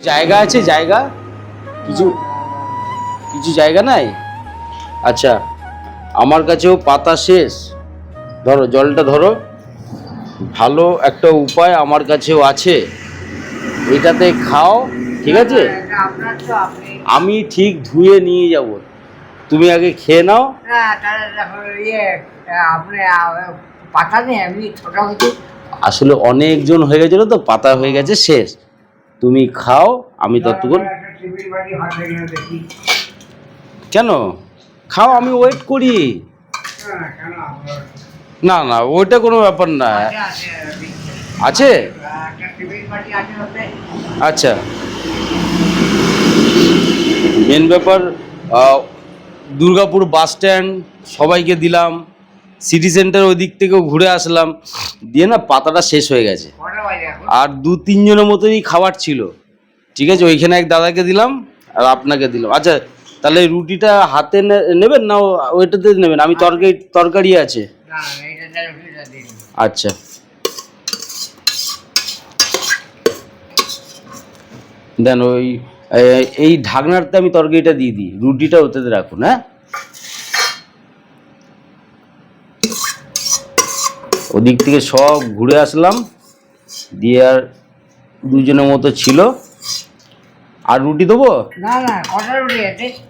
জায়গা আছে, জায়গা কিছু কিছু জায়গা নাই। আচ্ছা, আমার কাছেও পাতা শেষ, ধরো জলটা ধরো। ভালো একটা উপায় আমার কাছেও আছে, এটাতে খাও, ঠিক আছে? আমি ঠিক ধুয়ে নিয়ে যাব, তুমি আগে খেয়ে নাও। আসলে অনেকজন হয়ে গেছিল তো, পাতা হয়ে গেছে শেষ। তুমি খাও, আমি ততক্ষণ। কেন খাও, আমি ওয়েট করি। না না, ওইটা কোনো ব্যাপার না। আছে? আচ্ছা, মেন ব্যাপার দুর্গাপুর বাস স্ট্যান্ড সবাইকে দিলাম, সিটি সেন্টার ওই দিক থেকেও ঘুরে আসলাম, দিয়ে না পাতাটা শেষ হয়ে গেছে। আর 2-3 জনের মতনই খাবার ছিল, ঠিক আছে? ওইখানে এক দাদাকে দিলাম আর আপনাকে দিলাম। আচ্ছা, তাহলে রুটিটা হাতে নেবেন না ওইটাতে নেবেন? আমি তরকারি আছে। আচ্ছা, দেন ওই এই ঢাকনাতে আমি তরকারিটা দিয়ে দিই, রুটিটা ওতে রাখুন। হ্যাঁ, ওদিক থেকে সব ঘুরে আসলাম, দিয়ে আর 2 জনের মতো ছিল। আর রুটি দেবো?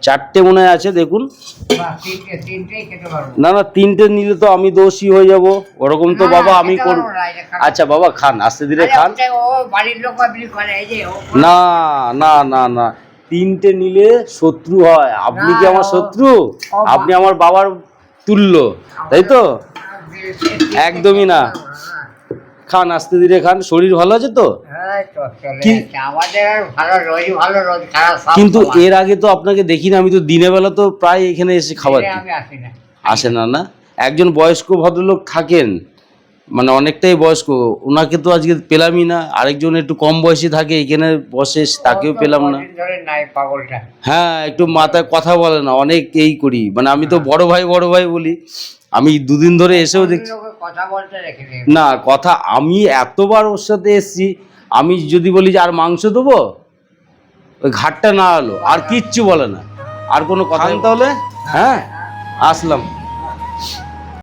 চারটে মনে হয় আছে, দেখুন। না না, 3টে নিলে তো আমি দোষী হয়ে যাব, ওরকম তো বাবা আমি করব। আচ্ছা বাবা, খান, আস্তে ধীরে খান। না না না না, 3টে নিলে শত্রু হয়। আপনি কি আমার শত্রু? আপনি আমার বাবার তুল্য, তাই তো? একদমই না, খান, আস্তে ধীরে খান। শরীর ভালো আছে তো? কিন্তু এর আগে তো আপনাকে দেখি না, আমি তো দিনের বেলা তো প্রায় এখানে এসে খাবার আসে না। না, একজন বয়স্ক ভদ্রলোক থাকেন, মানে অনেকটাই বয়স্ক, ওনাকে তো আজকে পেলামই না। আরেকজন একটু কম বয়সী থাকে, এখানে বসে, তাকেও পেলাম না। হ্যাঁ, একটু মাথায় কথা বলে না, অনেক এই করি, মানে আমি তো বড় ভাই বলি। আমি 2 দিন ধরে এসেও দেখছি না কথা। আমি এতবার ওর সাথে এসছি, আমি যদি বলি যে আর মাংস দেবো, ওই ঘাটটা না হলো আর কিচ্ছু বলে না, আর কোনো কথা। তাহলে হ্যাঁ, আসলাম।